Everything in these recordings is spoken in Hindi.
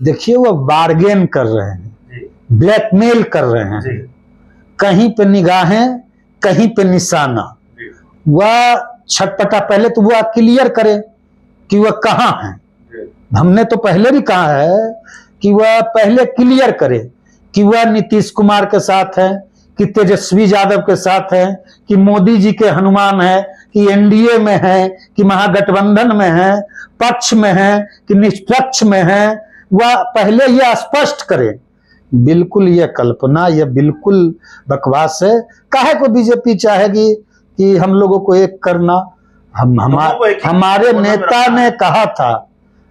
देखिए वो बार्गेन कर रहे हैं, ब्लैकमेल कर रहे हैं, कहीं पे निगाहें कहीं पे निशाना। वह छटपटा, पहले तो वह क्लियर करे कि वह कहाँ है। हमने तो पहले भी कहा है कि वह पहले क्लियर करे कि वह नीतीश कुमार के साथ है, कि तेजस्वी यादव के साथ है, कि मोदी जी के हनुमान है, कि एनडीए में है, कि महागठबंधन में है, पक्ष में है कि निष्पक्ष में है। वह पहले यह स्पष्ट करे। बिल्कुल यह कल्पना, यह बिल्कुल बकवास है। काहे को बीजेपी चाहेगी कि हम लोगों को एक करना? हमारे नेता ने कहा था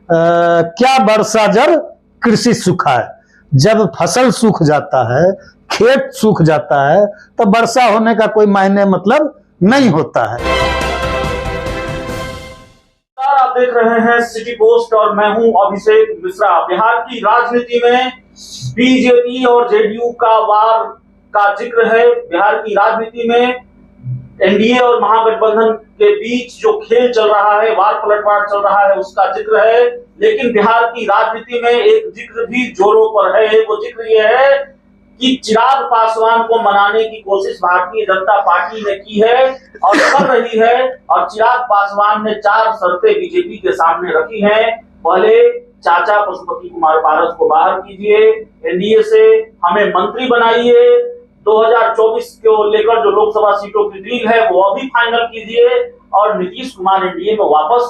क्या वर्षा जल कृषि सुखाए। जब फसल सूख जाता है, खेत सूख जाता है, तो वर्षा होने का कोई मायने मतलब नहीं होता है। आप देख रहे हैं सिटी पोस्ट और मैं हूं अभिषेक मिश्रा। बिहार की राजनीति में बीजेपी और जेडीयू का वार का जिक्र है। बिहार की राजनीति में एनडीए और महागठबंधन के बीच जो खेल चल रहा है, वार पलटवार चल रहा है, उसका जिक्र है। लेकिन बिहार की राजनीति में एक जिक्र भी जोरों पर है। वो जिक्र ये है कि चिराग पासवान को मनाने की कोशिश भारतीय जनता पार्टी ने की है और कर रही है। और चिराग पासवान ने 4 शर्तें बीजेपी के सामने रखी हैं। पहले, चाचा पशुपति कुमार पारस को बाहर कीजिए, एनडीए से हमें मंत्री बनाइए, 2024 को लेकर जो लोकसभा सीटों की डील है वो अभी फाइनल कीजिए, और नीतीश कुमार एनडीए में वापस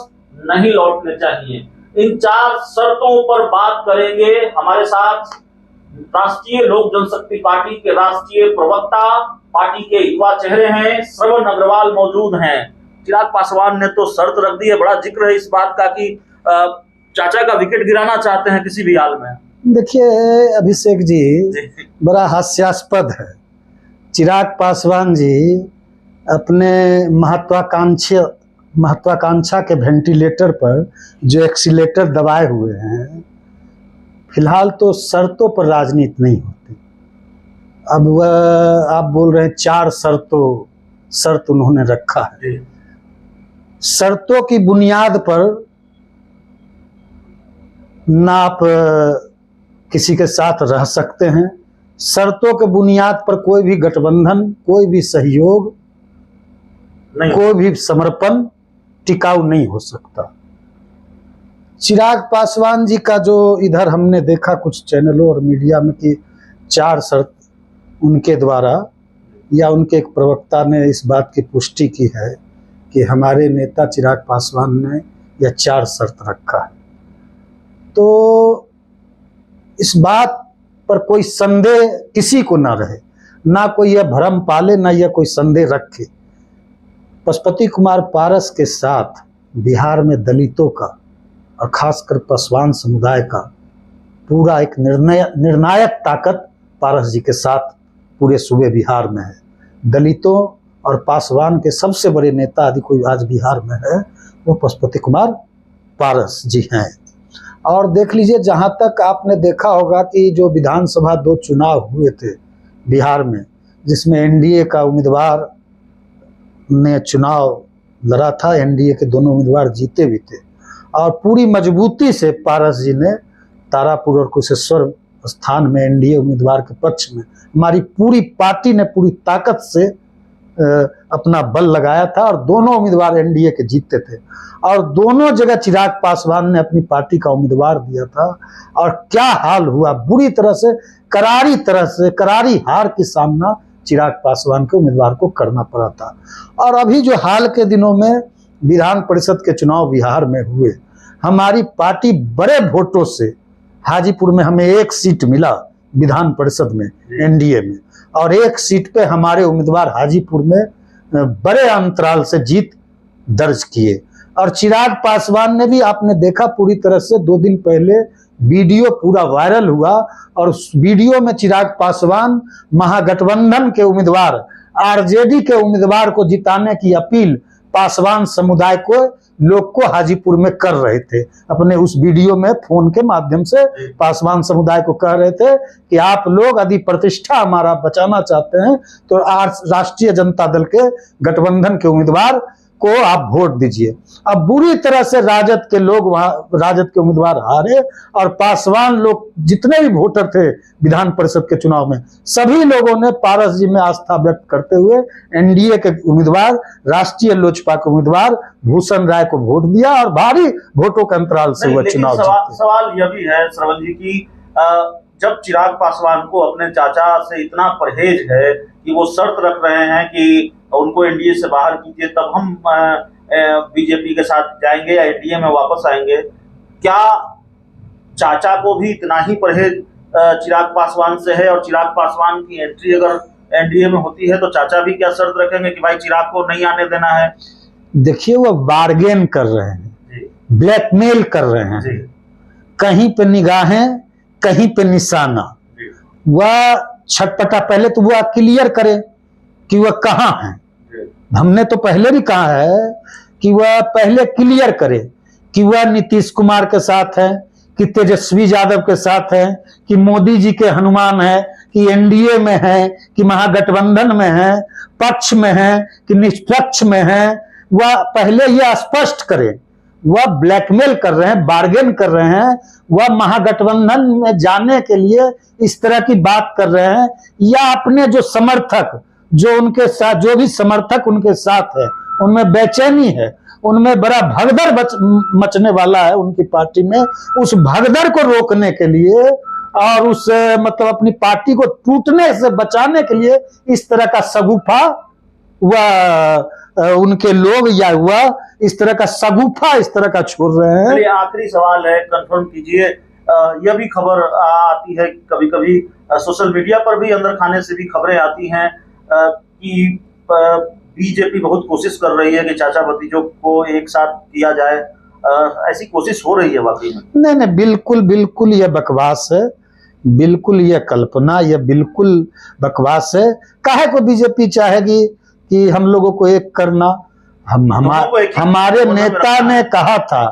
नहीं लौटने चाहिए। इन 4 शर्तों पर बात करेंगे। हमारे साथ राष्ट्रीय लोक जनशक्ति पार्टी के राष्ट्रीय प्रवक्ता, पार्टी के युवा चेहरे हैं, श्रवण अग्रवाल मौजूद हैं। चिराग पासवान ने तो शर्त रख दी है, बड़ा जिक्र है इस बात का कि चाचा का विकेट गिराना चाहते हैं किसी भी हाल में। देखिए अभिषेक जी, बड़ा हास्यास्पद है। चिराग पासवान जी अपने महत्वाकांक्षा के वेंटिलेटर पर जो एक्सीलेटर दबाए हुए हैं, फिलहाल तो शर्तों पर राजनीति नहीं होती। अब वह आप बोल रहे हैं 4 शर्त उन्होंने रखा है। शर्तों की बुनियाद पर ना आप किसी के साथ रह सकते हैं। शर्तों के बुनियाद पर कोई भी गठबंधन, कोई भी सहयोग, कोई भी समर्पण टिकाऊ नहीं हो सकता। चिराग पासवान जी का जो इधर हमने देखा कुछ चैनलों और मीडिया में कि 4 शर्त उनके द्वारा या उनके एक प्रवक्ता ने इस बात की पुष्टि की है कि हमारे नेता चिराग पासवान ने यह 4 शर्त रखा है। तो इस बात पर कोई संदेह किसी को ना रहे, ना कोई यह भ्रम पाले, ना यह कोई संदेह रखे। पशुपति कुमार पारस के साथ बिहार में दलितों का और खासकर पासवान समुदाय का पूरा एक निर्णायक ताकत पारस जी के साथ पूरे सूबे बिहार में है। दलितों और पासवान के सबसे बड़े नेता यदि कोई आज बिहार में है वो पशुपति कुमार पारस जी हैं। और देख लीजिए, जहाँ तक आपने देखा होगा कि जो विधानसभा 2 चुनाव हुए थे बिहार में, जिसमें एनडीए का उम्मीदवार ने चुनाव लड़ा था, एनडीए के दोनों उम्मीदवार जीते भी थे, और पूरी मजबूती से पारस जी ने तारापुर और कुशेश्वर स्थान में एनडीए उम्मीदवार के पक्ष में हमारी पूरी पार्टी ने पूरी ताकत से अपना बल लगाया था, और दोनों उम्मीदवार एनडीए के जीतते थे। और दोनों जगह चिराग पासवान ने अपनी पार्टी का उम्मीदवार दिया था, और क्या हाल हुआ, बुरी तरह से करारी हार की सामना चिराग पासवान के उम्मीदवार को करना पड़ा था। और अभी जो हाल के दिनों में विधान परिषद के चुनाव बिहार में हुए, हमारी पार्टी बड़े वोटों से, हाजीपुर में हमें 1 सीट मिला विधान परिषद में एनडीए में, और 1 सीट पे हमारे उम्मीदवार हाजीपुर में बड़े अंतराल से जीत दर्ज किए। और चिराग पासवान ने भी, आपने देखा पूरी तरह से 2 दिन पहले वीडियो पूरा वायरल हुआ, और उस वीडियो में चिराग पासवान महागठबंधन के उम्मीदवार, आरजेडी के उम्मीदवार को जिताने की अपील पासवान समुदाय को, लोग को हाजीपुर में कर रहे थे। अपने उस वीडियो में फोन के माध्यम से पासवान समुदाय को कह रहे थे कि आप लोग यदि प्रतिष्ठा हमारा बचाना चाहते हैं तो राष्ट्रीय जनता दल के गठबंधन के उम्मीदवार को आप वोट दीजिए। अब बुरी तरह से राजद के लोग वहां, राजद के उम्मीदवार हारे और पासवान लोग जितने भी वोटर थे विधान परिषद के चुनाव में, सभी लोगों ने पारस जी में आस्था व्यक्त करते हुए एनडीए के उम्मीदवार, राष्ट्रीय लोजपा के उम्मीदवार भूषण राय को वोट दिया और भारी वोटों के अंतराल से वह चुनाव जीते। सवाल यह भी है श्रवण जी की जब चिराग पासवान को अपने चाचा से इतना परहेज है कि वो शर्त रख रहे हैं कि उनको एनडीए से बाहर कीजिए तब हम बीजेपी के साथ जाएंगे या एनडीए में वापस आएंगे, क्या चाचा को भी इतना ही परहेज चिराग पासवान से है? और चिराग पासवान की एंट्री अगर एनडीए में होती है तो चाचा भी क्या शर्त रखेंगे कि भाई चिराग को नहीं आने देना है? देखिए, वो बार्गेन कर रहे हैं, ब्लैकमेल कर रहे हैं, कहीं पे निगाहें कहीं पे निशाना। वह छटपटा, पहले तो वह क्लियर करे कि वह कहाँ है। हमने तो पहले भी कहा है कि वह पहले क्लियर करे कि वह नीतीश कुमार के साथ है, कि तेजस्वी यादव के साथ है, कि मोदी जी के हनुमान है, कि एनडीए में है, कि महागठबंधन में है, पक्ष में है कि निष्पक्ष में है। वह पहले यह स्पष्ट करे। वह ब्लैकमेल कर रहे हैं, बार्गेन कर रहे हैं, वह महागठबंधन में जाने के लिए इस तरह की बात कर रहे हैं, या अपने जो समर्थक, जो उनके साथ, जो भी समर्थक उनके साथ है, उनमें बेचैनी है, उनमें बड़ा भगदड़ मचने वाला है उनकी पार्टी में। उस भगदड़ को रोकने के लिए और उस मतलब अपनी पार्टी को टूटने से बचाने के लिए इस तरह का सगुफा वह उनके लोग या वह इस तरह का सगुफा इस तरह का छोड़ रहे हैं। आखिरी सवाल है, कंफर्म कीजिए, यह भी खबर आती है कभी कभी सोशल मीडिया पर भी, अंदर खाने से भी खबरें आती हैं कि बीजेपी बहुत कोशिश कर रही है कि चाचा भतीजों को एक साथ किया जाए, ऐसी कोशिश हो रही है वाकई में? नहीं नहीं, बिल्कुल बिल्कुल यह बकवास है, बिल्कुल यह कल्पना, यह बिल्कुल बकवास है। काहे को बीजेपी चाहेगी कि हम लोगों को एक करना? हमारे नेता ने कहा था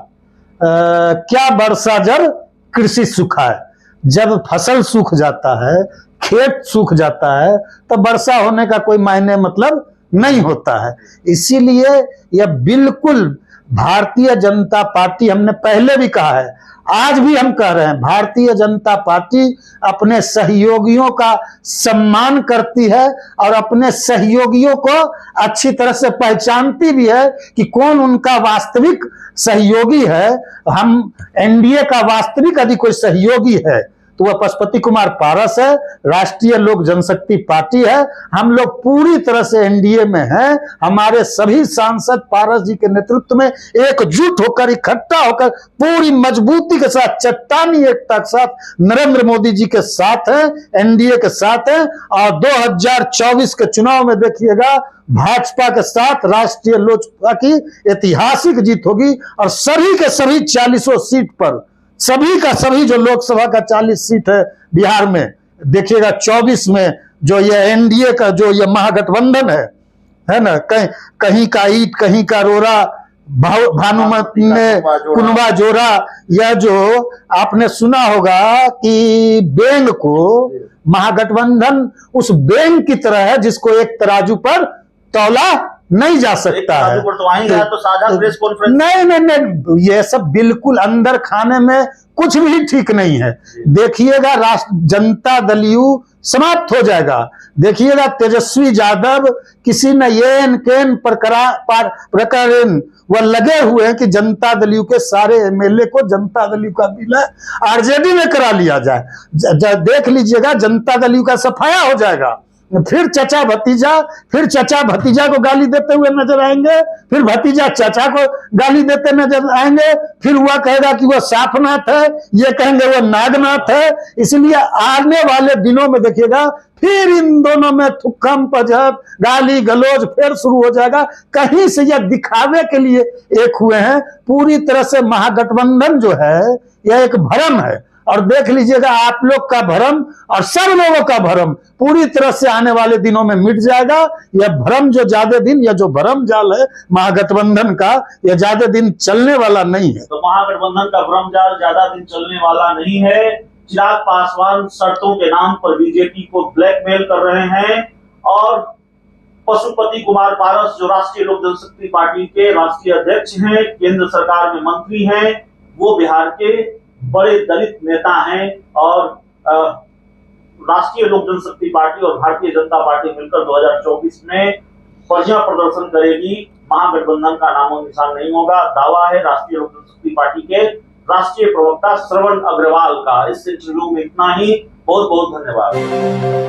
क्या वर्षा जल कृषि सुखाए। जब फसल सूख जाता है, खेत सूख जाता है, तो वर्षा होने का कोई मायने मतलब नहीं होता है। इसीलिए यह बिल्कुल भारतीय जनता पार्टी, हमने पहले भी कहा है, आज भी हम कह रहे हैं, भारतीय जनता पार्टी अपने सहयोगियों का सम्मान करती है और अपने सहयोगियों को अच्छी तरह से पहचानती भी है कि कौन उनका वास्तविक सहयोगी है। हम एनडीए का वास्तविक यदि कोई सहयोगी है तो वह पशुपति कुमार पारस है, राष्ट्रीय लोक जनशक्ति पार्टी है। हम लोग पूरी तरह से एनडीए में हैं। हमारे सभी सांसद पारस जी के नेतृत्व में एकजुट होकर, इकट्ठा होकर, पूरी मजबूती के साथ, चट्टानी एकता के साथ नरेंद्र मोदी जी के साथ हैं, एनडीए के साथ हैं। और 2024 के चुनाव में देखिएगा, भाजपा के साथ राष्ट्रीय लोजपा की ऐतिहासिक जीत होगी और सभी के सभी 40 सीट पर, सभी का सभी जो लोकसभा का 40 सीट है बिहार में, देखिएगा 24 में जो ये एनडीए का जो ये महागठबंधन है ना, कहीं का ईट कहीं का रोरा, भानुमति ने कुनवा जोड़ा। यह जो आपने सुना होगा कि बेंग को महागठबंधन उस बेंग की तरह है जिसको एक तराजू पर तौला नहीं जा सकता है। तो साझा प्रेस कॉन्फ्रेंस नहीं नहीं नहीं, ये सब बिल्कुल अंदर खाने में कुछ भी ठीक नहीं है। देखिएगा जनता दल समाप्त हो जाएगा। देखिएगा तेजस्वी यादव किसी न येन केन प्रकरण वह लगे हुए हैं कि जनता दल के सारे एमएलए को जनता दल का विलय आरजेडी में करा लिया जाए। देख लीजिएगा, जनता दल का सफाया हो जाएगा। फिर चचा भतीजा को गाली देते हुए नजर आएंगे, फिर भतीजा चाचा को गाली देते नजर आएंगे, फिर वह कहेगा कि वह साफनाथ है, ये कहेंगे वह नागनाथ है। इसलिए आने वाले दिनों में देखिएगा फिर इन दोनों में थुक्कम पजहब, गाली गलौज फिर शुरू हो जाएगा। कहीं से यह दिखावे के लिए एक हुए हैं। पूरी तरह से महागठबंधन जो है यह एक भ्रम है। और देख लीजिएगा, आप लोग का भ्रम और सब लोगों का भ्रम पूरी तरह से आने वाले दिनों में मिट जाएगा। यह भ्रम जो ज्यादा दिन, यह जो भ्रम जाल है महागठबंधन का, यह ज्यादा दिन चलने वाला नहीं है। तो महागठबंधन का भ्रम जाल ज्यादा दिन चलने वाला नहीं है। चिराग पासवान शर्तों के नाम पर बीजेपी को ब्लैकमेल कर रहे हैं और पशुपति कुमार पारस, जो राष्ट्रीय लोक जनशक्ति पार्टी के राष्ट्रीय अध्यक्ष हैं, केंद्र सरकार में मंत्री हैं, वो बिहार के बड़े दलित नेता हैं और राष्ट्रीय लोक जनशक्ति पार्टी और भारतीय जनता पार्टी मिलकर 2024 में बढ़िया प्रदर्शन करेगी। महागठबंधन का नामो निशान नहीं होगा, दावा है राष्ट्रीय लोक जनशक्ति पार्टी के राष्ट्रीय प्रवक्ता श्रवण अग्रवाल का। इस इंटरव्यू में इतना ही। बहुत बहुत धन्यवाद।